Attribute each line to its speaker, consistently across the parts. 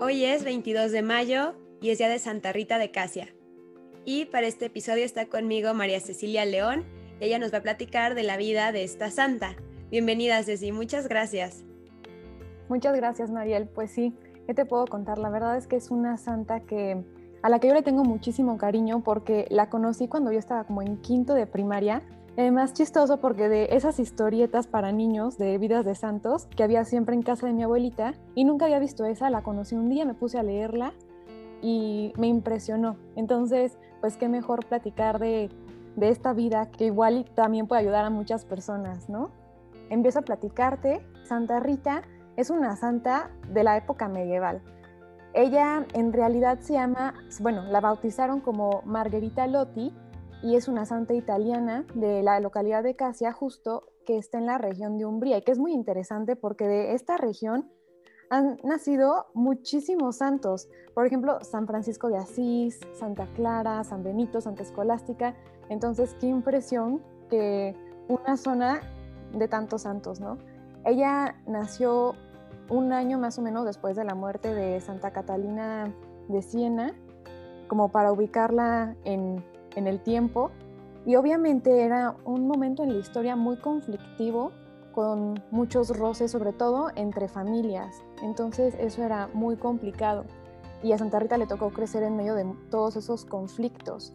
Speaker 1: Hoy es 22 de mayo y es día de Santa Rita de Casia. Y para este episodio está conmigo María Cecilia León y ella nos va a platicar de la vida de esta santa. Bienvenida, Ceci, muchas gracias.
Speaker 2: Muchas gracias, Mariel. Pues sí, ¿qué te puedo contar? La verdad es que es una santa a la que yo le tengo muchísimo cariño porque la conocí cuando yo estaba como en quinto de primaria. Además, chistoso porque de esas historietas para niños de vidas de santos que había siempre en casa de mi abuelita y nunca había visto esa, la conocí un día, me puse a leerla y me impresionó. Entonces, pues qué mejor platicar de esta vida que igual también puede ayudar a muchas personas, ¿no? Empiezo a platicarte. Santa Rita es una santa de la época medieval. Ella en realidad la bautizaron como Margherita Lotti y es una santa italiana de la localidad de Casia, justo que está en la región de Umbría, y que es muy interesante porque de esta región han nacido muchísimos santos. Por ejemplo, San Francisco de Asís, Santa Clara, San Benito, Santa Escolástica. Entonces, qué impresión que una zona de tantos santos, ¿no? Ella nació un año más o menos después de la muerte de Santa Catalina de Siena, como para ubicarla en el tiempo. Y obviamente era un momento en la historia muy conflictivo, con muchos roces, sobre todo entre familias. Entonces eso era muy complicado. Y a Santa Rita le tocó crecer en medio de todos esos conflictos.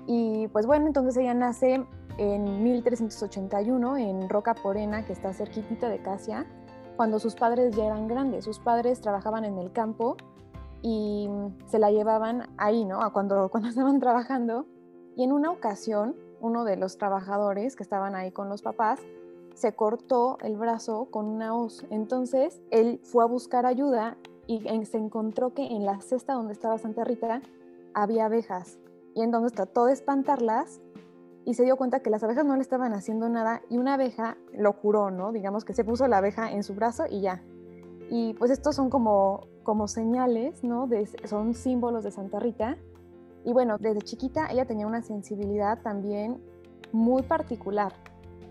Speaker 2: Y pues bueno, entonces ella nace en 1381 en Roca Porena, que está cerquitita de Casia, cuando sus padres ya eran grandes. Sus padres trabajaban en el campo y se la llevaban ahí, ¿no? Cuando estaban trabajando. Y en una ocasión, uno de los trabajadores que estaban ahí con los papás se cortó el brazo con una hoz. Entonces él fue a buscar ayuda y se encontró que en la cesta donde estaba Santa Rita había abejas. Y entonces trató de espantarlas y se dio cuenta que las abejas no le estaban haciendo nada y una abeja lo curó, ¿no? Digamos que se puso la abeja en su brazo y ya. Y pues estos son como señales, ¿no? Son símbolos de Santa Rita. Y bueno, desde chiquita ella tenía una sensibilidad también muy particular.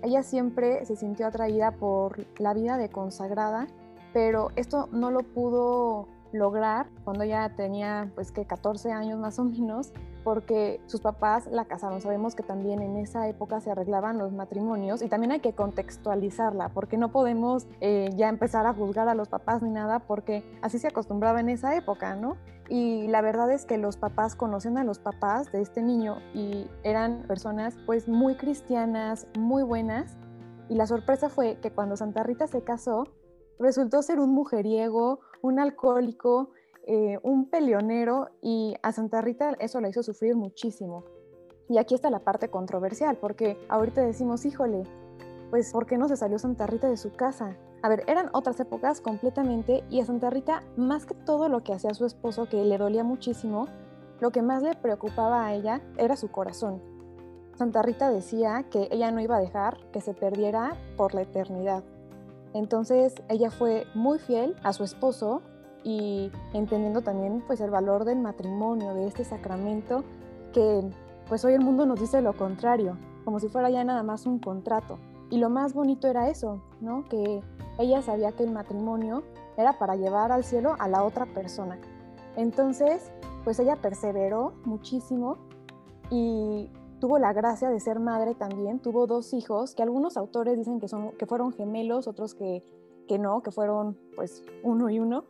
Speaker 2: Ella siempre se sintió atraída por la vida de consagrada, pero esto no lo pudo lograr cuando ella tenía pues que 14 años más o menos, porque sus papás la casaron. Sabemos que también en esa época se arreglaban los matrimonios y también hay que contextualizarla, porque no podemos ya empezar a juzgar a los papás ni nada, porque así se acostumbraba en esa época, ¿no? Y la verdad es que los papás conocían a los papás de este niño y eran personas pues muy cristianas, muy buenas. Y la sorpresa fue que cuando Santa Rita se casó, resultó ser un mujeriego, un alcohólico, un peleonero, y a Santa Rita eso la hizo sufrir muchísimo. Y aquí está la parte controversial, porque ahorita decimos, híjole, pues ¿por qué no se salió Santa Rita de su casa? A ver, eran otras épocas completamente, y a Santa Rita, más que todo lo que hacía su esposo, que le dolía muchísimo, lo que más le preocupaba a ella era su corazón. Santa Rita decía que ella no iba a dejar que se perdiera por la eternidad. Entonces ella fue muy fiel a su esposo y entendiendo también pues el valor del matrimonio, de este sacramento, que pues hoy el mundo nos dice lo contrario, como si fuera ya nada más un contrato. Y lo más bonito era eso, ¿no? Que ella sabía que el matrimonio era para llevar al cielo a la otra persona. Entonces, pues ella perseveró muchísimo y tuvo la gracia de ser madre también. Tuvo 2 hijos, que algunos autores dicen que fueron gemelos, otros que no, que fueron pues uno y uno.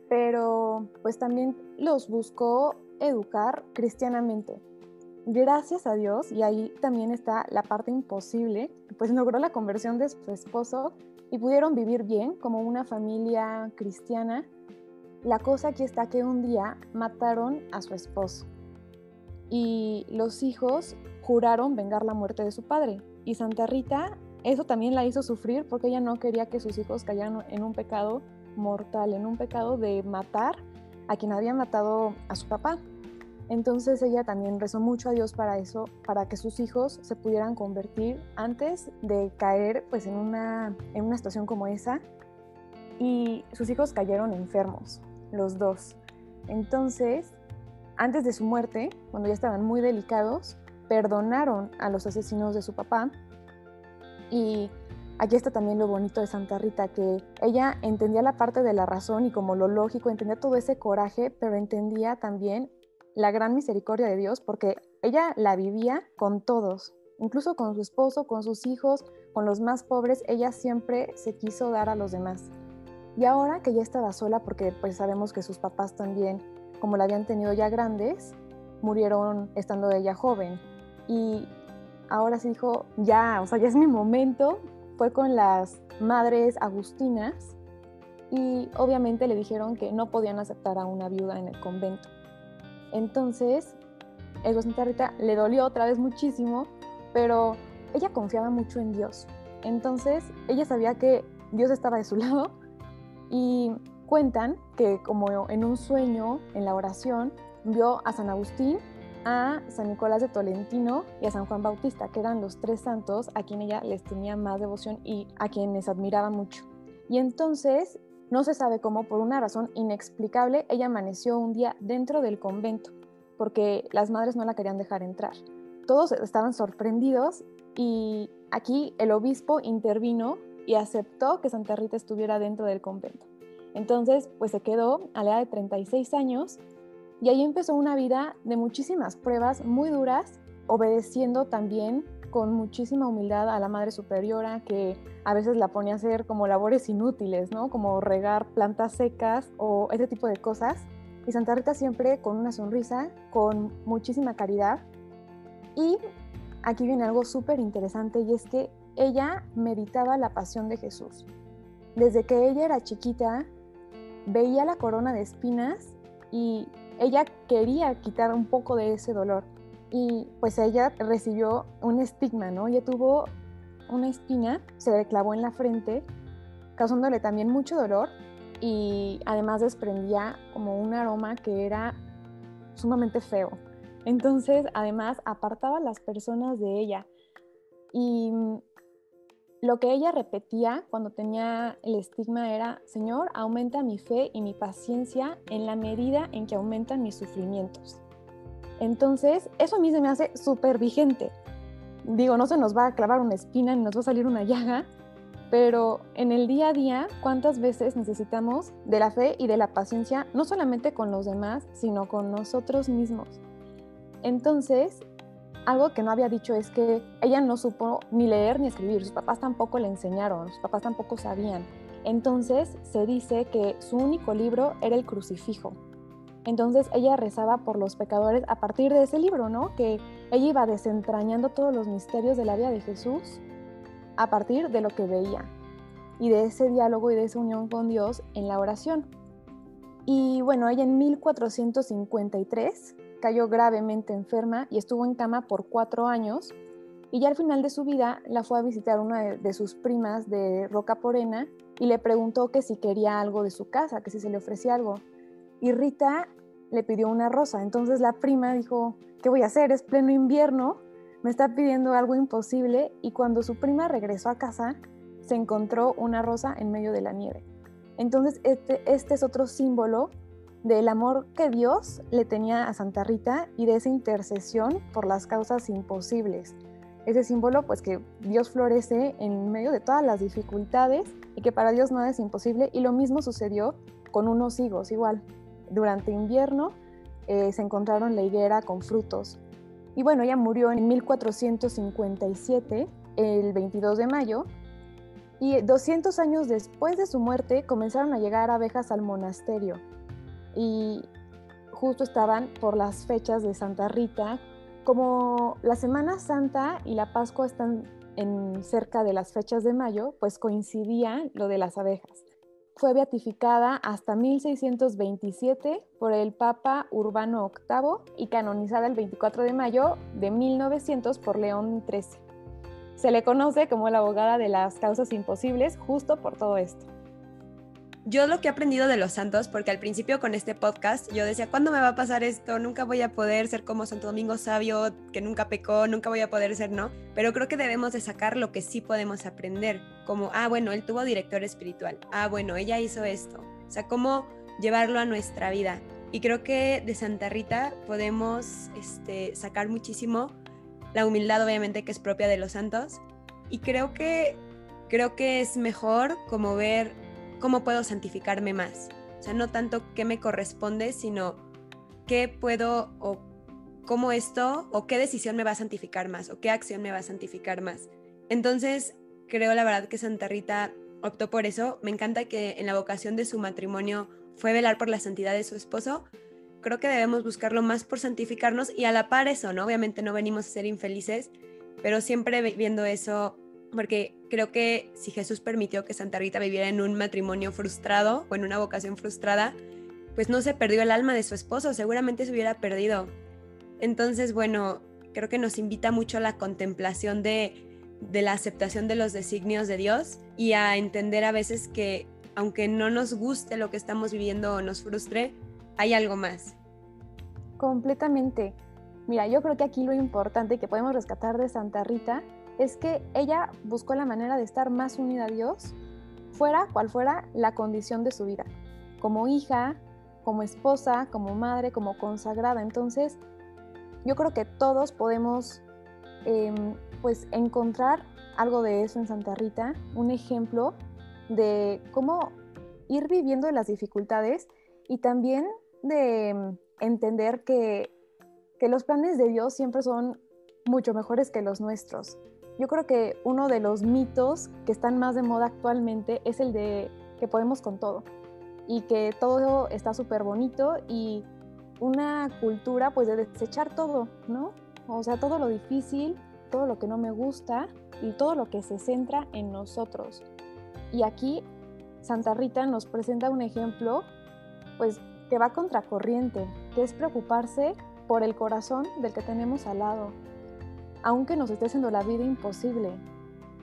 Speaker 2: Pero pues también los buscó educar cristianamente. Gracias a Dios, y ahí también está la parte imposible, pues logró la conversión de su esposo y pudieron vivir bien como una familia cristiana. La cosa aquí está que un día mataron a su esposo y los hijos juraron vengar la muerte de su padre. Y Santa Rita eso también la hizo sufrir porque ella no quería que sus hijos cayeran en un pecado mortal, en un pecado de matar a quien había matado a su papá. Entonces ella también rezó mucho a Dios para eso, para que sus hijos se pudieran convertir antes de caer pues en una situación como esa. Y sus hijos cayeron enfermos, los 2. Entonces, antes de su muerte, cuando ya estaban muy delicados, perdonaron a los asesinos de su papá y aquí está también lo bonito de Santa Rita, que ella entendía la parte de la razón y como lo lógico, entendía todo ese coraje, pero entendía también la gran misericordia de Dios, porque ella la vivía con todos, incluso con su esposo, con sus hijos, con los más pobres. Ella siempre se quiso dar a los demás. Y ahora que ya estaba sola, porque pues sabemos que sus papás también, como la habían tenido ya grandes, murieron estando ella joven. Y ahora sí dijo, ya, o sea, ya es mi momento. Fue con las madres agustinas y obviamente le dijeron que no podían aceptar a una viuda en el convento. Entonces, eso a Santa Rita le dolió otra vez muchísimo, pero ella confiaba mucho en Dios. Entonces, ella sabía que Dios estaba de su lado y cuentan que como en un sueño, en la oración, vio a San Agustín, a San Nicolás de Tolentino y a San Juan Bautista, que eran los 3 santos a quien ella les tenía más devoción y a quienes admiraba mucho. Y entonces, no se sabe cómo, por una razón inexplicable, ella amaneció un día dentro del convento, porque las madres no la querían dejar entrar. Todos estaban sorprendidos y aquí el obispo intervino y aceptó que Santa Rita estuviera dentro del convento. Entonces, pues se quedó a la edad de 36 años y ahí empezó una vida de muchísimas pruebas muy duras, obedeciendo también con muchísima humildad a la Madre Superiora, que a veces la ponía a hacer como labores inútiles, ¿no? Como regar plantas secas o ese tipo de cosas. Y Santa Rita siempre con una sonrisa, con muchísima caridad. Y aquí viene algo súper interesante y es que ella meditaba la pasión de Jesús. Desde que ella era chiquita, veía la corona de espinas y ella quería quitar un poco de ese dolor. Y pues ella recibió un estigma, ¿no? Ella tuvo una espina, se le clavó en la frente, causándole también mucho dolor y además desprendía como un aroma que era sumamente feo. Entonces, además, apartaba a las personas de ella. Y lo que ella repetía cuando tenía el estigma era: Señor, aumenta mi fe y mi paciencia en la medida en que aumentan mis sufrimientos. Entonces, eso a mí se me hace súper vigente. Digo, no se nos va a clavar una espina ni nos va a salir una llaga, pero en el día a día, ¿cuántas veces necesitamos de la fe y de la paciencia, no solamente con los demás, sino con nosotros mismos? Entonces, algo que no había dicho es que ella no supo ni leer ni escribir, sus papás tampoco le enseñaron, sus papás tampoco sabían. Entonces se dice que su único libro era el crucifijo. Entonces ella rezaba por los pecadores a partir de ese libro, ¿no? Que ella iba desentrañando todos los misterios de la vida de Jesús a partir de lo que veía y de ese diálogo y de esa unión con Dios en la oración. Y bueno, ella en 1453 cayó gravemente enferma y estuvo en cama por 4 años, y ya al final de su vida la fue a visitar una de sus primas de Rocaporena y le preguntó que si quería algo de su casa, que si se le ofrecía algo. Y Rita le pidió una rosa. Entonces la prima dijo: ¿qué voy a hacer? Es pleno invierno, me está pidiendo algo imposible. Y cuando su prima regresó a casa, se encontró una rosa en medio de la nieve. Entonces este es otro símbolo del amor que Dios le tenía a Santa Rita y de esa intercesión por las causas imposibles. Ese símbolo, pues, que Dios florece en medio de todas las dificultades y que para Dios nada es imposible. Y lo mismo sucedió con unos higos, igual. Durante invierno se encontraron la higuera con frutos. Y bueno, ella murió en 1457, el 22 de mayo, y 200 años después de su muerte comenzaron a llegar abejas al monasterio. Y justo estaban por las fechas de Santa Rita. Como la Semana Santa y la Pascua están cerca de las fechas de mayo, pues coincidía lo de las abejas. Fue beatificada hasta 1627 por el Papa Urbano VIII y canonizada el 24 de mayo de 1900 por León XIII. Se le conoce como la abogada de las causas imposibles justo por todo esto.
Speaker 1: Yo lo que he aprendido de los santos, porque al principio con este podcast yo decía: ¿cuándo me va a pasar esto? Nunca voy a poder ser como Santo Domingo Sabio, que nunca pecó, nunca voy a poder ser, ¿no? Pero creo que debemos de sacar lo que sí podemos aprender, como, bueno, él tuvo director espiritual, bueno, ella hizo esto, o sea, cómo llevarlo a nuestra vida. Y creo que de Santa Rita podemos sacar muchísimo, la humildad obviamente que es propia de los santos, y creo que creo que es mejor como ver cómo puedo santificarme más. O sea, no tanto qué me corresponde, sino qué puedo o cómo esto o qué decisión me va a santificar más o qué acción me va a santificar más. Entonces, creo la verdad que Santa Rita optó por eso. Me encanta que en la vocación de su matrimonio fue velar por la santidad de su esposo. Creo que debemos buscarlo más por santificarnos y a la par eso, ¿no? Obviamente no venimos a ser infelices, pero siempre viendo eso, porque creo que si Jesús permitió que Santa Rita viviera en un matrimonio frustrado o en una vocación frustrada, pues no se perdió el alma de su esposo, seguramente se hubiera perdido. Entonces, bueno, creo que nos invita mucho a la contemplación de la aceptación de los designios de Dios y a entender a veces que aunque no nos guste lo que estamos viviendo o nos frustre, hay algo más.
Speaker 2: Completamente. Mira, yo creo que aquí lo importante que podemos rescatar de Santa Rita es que ella buscó la manera de estar más unida a Dios, fuera cual fuera la condición de su vida, como hija, como esposa, como madre, como consagrada. Entonces, yo creo que todos podemos pues encontrar algo de eso en Santa Rita, un ejemplo de cómo ir viviendo las dificultades y también de entender que los planes de Dios siempre son mucho mejores que los nuestros. Yo creo que uno de los mitos que están más de moda actualmente es el de que podemos con todo y que todo está súper bonito y una cultura pues de desechar todo, ¿no? O sea, todo lo difícil, todo lo que no me gusta y todo lo que se centra en nosotros. Y aquí Santa Rita nos presenta un ejemplo pues que va contracorriente, que es preocuparse por el corazón del que tenemos al lado, aunque nos esté haciendo la vida imposible.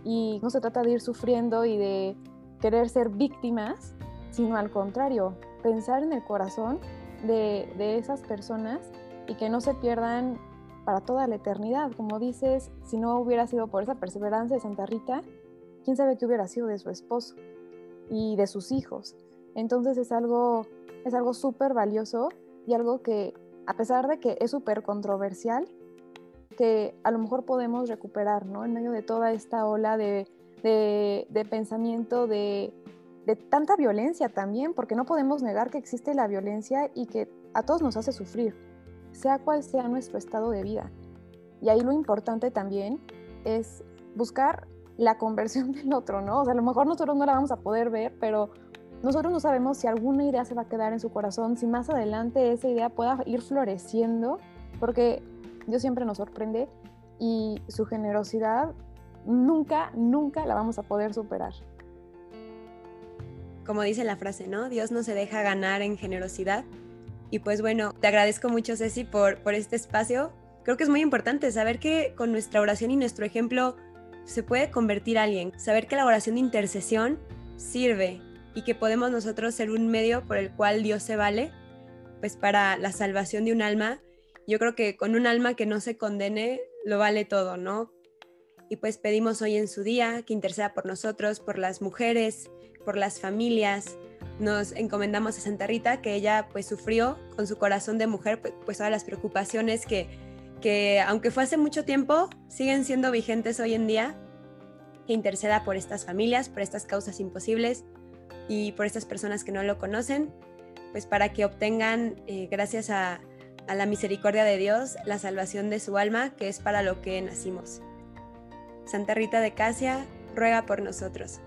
Speaker 2: Y no se trata de ir sufriendo y de querer ser víctimas, sino al contrario, pensar en el corazón de esas personas y que no se pierdan para toda la eternidad. Como dices, si no hubiera sido por esa perseverancia de Santa Rita, quién sabe qué hubiera sido de su esposo y de sus hijos. Entonces es algo súper valioso y algo que, a pesar de que es súper controversial, que a lo mejor podemos recuperar, ¿no? En medio de toda esta ola de pensamiento, de tanta violencia también, porque no podemos negar que existe la violencia y que a todos nos hace sufrir, sea cual sea nuestro estado de vida. Y ahí lo importante también es buscar la conversión del otro, ¿no? O sea, a lo mejor nosotros no la vamos a poder ver, pero nosotros no sabemos si alguna idea se va a quedar en su corazón, si más adelante esa idea pueda ir floreciendo, porque Dios siempre nos sorprende y su generosidad nunca la vamos a poder superar.
Speaker 1: Como dice la frase, ¿no? Dios no se deja ganar en generosidad. Y pues bueno, te agradezco mucho, Ceci, por este espacio. Creo que es muy importante saber que con nuestra oración y nuestro ejemplo se puede convertir a alguien. Saber que la oración de intercesión sirve y que podemos nosotros ser un medio por el cual Dios se vale, pues para la salvación de un alma. Yo creo que con un alma que no se condene, lo vale todo, ¿no? Y pues pedimos hoy en su día que interceda por nosotros, por las mujeres, por las familias. Nos encomendamos a Santa Rita, que ella pues sufrió con su corazón de mujer, pues todas las preocupaciones que aunque fue hace mucho tiempo, siguen siendo vigentes hoy en día. Que interceda por estas familias, por estas causas imposibles y por estas personas que no lo conocen, pues para que obtengan, gracias a la misericordia de Dios, la salvación de su alma, que es para lo que nacimos. Santa Rita de Casia, ruega por nosotros.